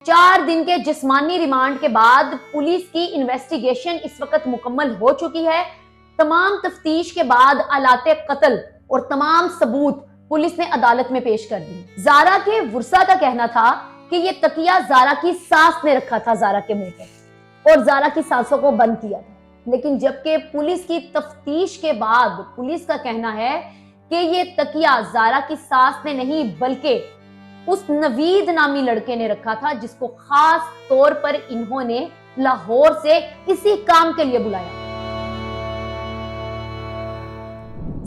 4 दिन के जिस्मानी रिमांड के बाद पुलिस की इन्वेस्टिगेशन इस वक्त मुकम्मल हो चुकी है। तमाम तफ्तीश के बाद आलाते कत्ल और तमाम सबूत पुलिस ने अदालत में पेश कर दी। जारा के वुरसा का कहना था कि ये तकिया जारा की सास ने रखा था जारा के मुंह पर और जारा की सांसों को बंद किया था, लेकिन जबकि पुलिस की तफ्तीश के बाद पुलिस का कहना है कि ये तकिया जारा की सास ने नहीं बल्कि उस नवीद नामी लड़के ने रखा था, जिसको खास तौर पर इन्होंने लाहौर से इसी काम के लिए बुलाया।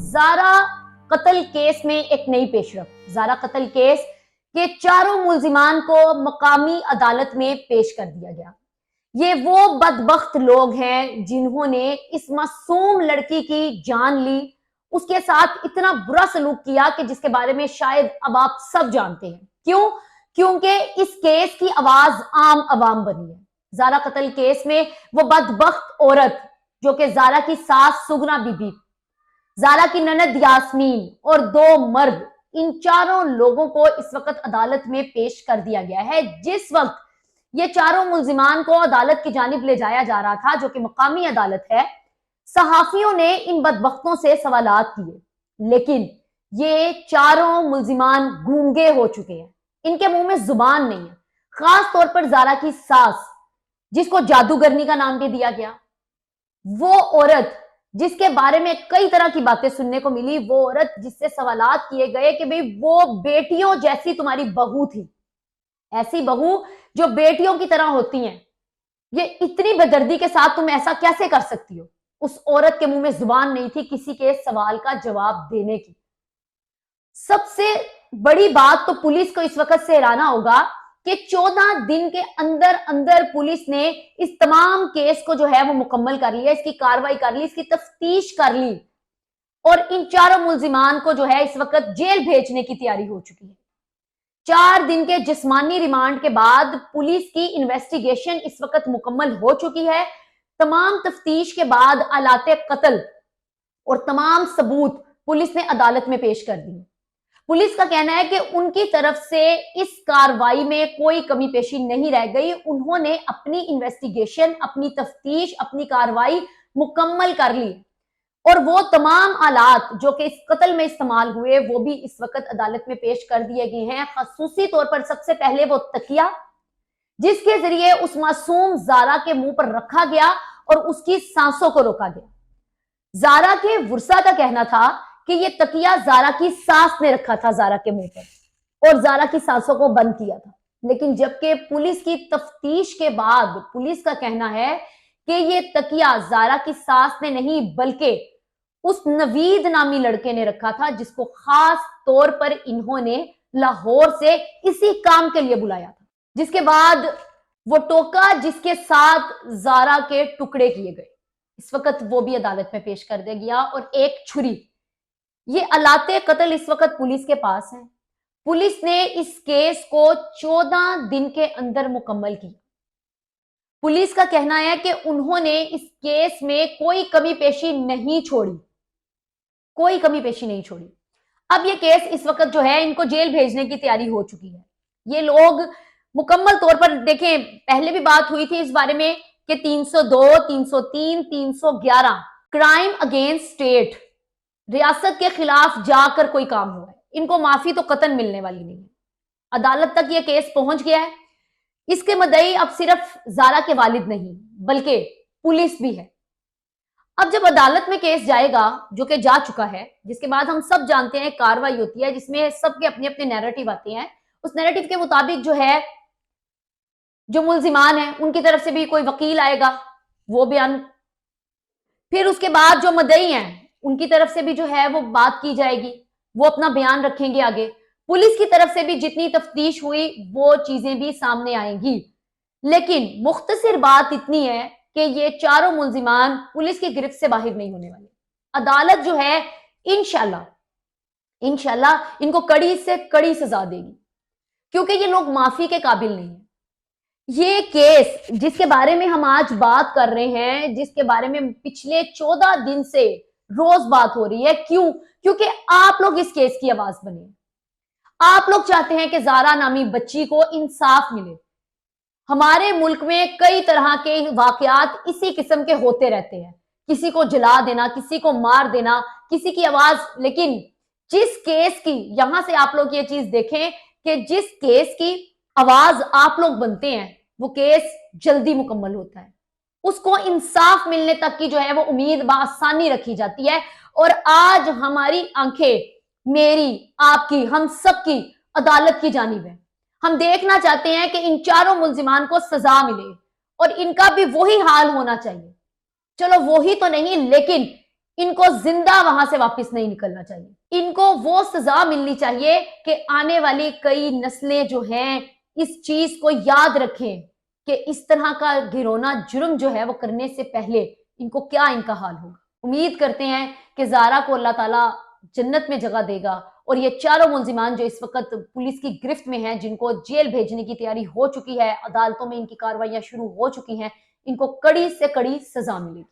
जारा कत्ल केस में एक नई पेशरफ। जारा कत्ल केस के चारों मुल्जिमान को मकामी अदालत में पेश कर दिया गया। ये वो बदबख्त लोग हैं जिन्होंने इस मासूम लड़की की जान ली, उसके साथ इतना बुरा सलूक किया कि जिसके बारे में शायद अब आप सब जानते हैं। क्यों? क्योंकि इस केस की आवाज आम अवाम बनी है। जारा कत्ल केस में वो बदबख्त औरत जो कि जारा की सास सुगना बीबी, जारा की ननद यास्मीन और 2 मर्द, इन चारों लोगों को इस वक्त अदालत में पेश कर दिया गया है। जिस वक्त ये चारों मुल्जिमान को अदालत की जानिब ले जाया जा रहा था, जो कि मकामी अदालत है, सहाफियों ने इन बदबख्तों से सवालात किए, लेकिन ये चारों मुल्जिमान गूंगे हो चुके हैं, इनके मुंह में जुबान नहीं है। खास तौर पर जारा की सास, जिसको जादूगरनी का नाम भी दिया गया, वो औरत जिसके बारे में कई तरह की बातें सुनने को मिली, वो औरत जिससे सवालात किए गए कि भाई वो बेटियों जैसी तुम्हारी बहू थी, ऐसी बहू जो बेटियों की तरह होती हैं, ये इतनी बेदर्दी के साथ तुम ऐसा कैसे कर सकती हो? उस औरत के मुंह में जुबान नहीं थी किसी के सवाल का जवाब देने की। सबसे बड़ी बात तो पुलिस को इस वक्त से हैराना होगा कि 14 दिन के अंदर अंदर पुलिस ने इस तमाम केस को जो है वो मुकम्मल कर लिया, इसकी कार्रवाई कर ली, इसकी तफ्तीश कर ली और इन चारों मुल्जिमान को जो है इस वक्त जेल भेजने की तैयारी हो चुकी है। 4 दिन के जिस्मानी रिमांड के बाद पुलिस की इन्वेस्टिगेशन इस वक्त मुकम्मल हो चुकी है। तमाम तफ्तीश के बाद आलाते कत्ल और तमाम सबूत पुलिस ने अदालत में पेश कर दिए। पुलिस का कहना है कि उनकी तरफ से इस कार्रवाई में कोई कमी पेशी नहीं रह गई। उन्होंने अपनी इन्वेस्टिगेशन, अपनी तफ्तीश, अपनी कार्रवाई मुकम्मल कर ली और वो तमाम आलात जो कि इस कत्ल में इस्तेमाल हुए वो भी इस वक्त अदालत में पेश कर दिए गए हैं। खसूसी तौर पर सबसे पहले वो तकिया जिसके जरिए उस मासूम जारा के मुंह पर रखा गया और उसकी सांसों को रोका गया। जारा के वुरसा का कहना था कि ये तकिया जारा की सास ने रखा था जारा के मुंह पर और जारा की सांसों को बंद किया था, लेकिन जबकि पुलिस की तफ्तीश के बाद पुलिस का कहना है कि ये तकिया जारा की सास ने नहीं बल्कि उस नवीद नामी लड़के ने रखा था, जिसको खास तौर पर इन्होंने लाहौर से इसी काम के लिए बुलाया था। जिसके बाद वो टोका जिसके साथ जारा के टुकड़े किए गए, इस वक्त वो भी अदालत में पेश कर दिया गया और एक छुरी, ये आलाते कत्ल इस वक्त पुलिस के पास है। पुलिस ने इस केस को 14 दिन के अंदर मुकम्मल किया। पुलिस का कहना है कि उन्होंने इस केस में कोई कमी पेशी नहीं छोड़ी, कोई कमी पेशी नहीं छोड़ी। अब ये केस इस वक्त जो है इनको जेल भेजने की तैयारी हो चुकी है। ये लोग मुकम्मल तौर पर देखें, पहले भी बात हुई थी इस बारे में कि 302, 303, 311 क्राइम अगेंस्ट स्टेट, रियासत के खिलाफ जाकर कोई काम हुआ है, इनको माफी तो कतन मिलने वाली नहीं है। अदालत तक ये केस पहुंच गया है। इसके मदई अब सिर्फ जारा के वालिद नहीं बल्कि पुलिस भी है। अब जब अदालत में केस जाएगा, जो कि जा चुका है, जिसके बाद हम सब जानते हैं कार्रवाई होती है जिसमें सबके अपने अपने नैरेटिव आते हैं। उस नैरेटिव के मुताबिक जो है जो मुल्जिमान है उनकी तरफ से भी कोई वकील आएगा, वो बयान, फिर उसके बाद जो मदई हैं उनकी तरफ से भी जो है वो बात की जाएगी, वो अपना बयान रखेंगे आगे। पुलिस की तरफ से भी जितनी तफ्तीश हुई वो चीजें भी सामने आएंगी। लेकिन मुख्तसर बात इतनी है कि ये चारों मुल्जिमान पुलिस की गिरफ्त से बाहर नहीं होने वाले। अदालत जो है इंशाल्लाह इनको कड़ी से कड़ी सजा देगी, क्योंकि ये लोग माफी के काबिल नहीं है। ये केस जिसके बारे में हम आज बात कर रहे हैं, जिसके बारे में पिछले 14 दिन से रोज बात हो रही है, क्यों? क्योंकि आप लोग इस केस की आवाज बने। आप लोग चाहते हैं कि जारा नामी बच्ची को इंसाफ मिले, हमारे मुल्क में कई तरह के वाकयात इसी किस्म के होते रहते हैं, किसी को जला देना, किसी को मार देना, किसी की आवाज। लेकिन जिस केस की, यहां से आप लोग ये चीज देखें कि जिस केस की आवाज आप लोग बनते हैं वो केस जल्दी मुकम्मल होता है, उसको इंसाफ मिलने तक की जो है वो उम्मीद बआसानी रखी जाती है। और आज हमारी आंखें, मेरी, आपकी, हम सबकी अदालत की जानिब है। हम देखना चाहते हैं कि इन चारों मुल्जिमान को सजा मिले और इनका भी वही हाल होना चाहिए। चलो वही तो नहीं, लेकिन इनको जिंदा वहां से वापस नहीं निकलना चाहिए। इनको वो सजा मिलनी चाहिए कि आने वाली कई नस्लें जो हैं इस चीज को याद रखें कि इस तरह का घिनौना जुर्म जो है वो करने से पहले इनको क्या इनका हाल होगा। उम्मीद करते हैं कि ज़ारा को अल्लाह ताला जन्नत में जगह देगा और ये चारों मुल्जिमान जो इस वक्त पुलिस की गिरफ्त में हैं, जिनको जेल भेजने की तैयारी हो चुकी है, अदालतों में इनकी कार्रवाइयां शुरू हो चुकी हैं, इनको कड़ी से कड़ी सजा मिलेगी।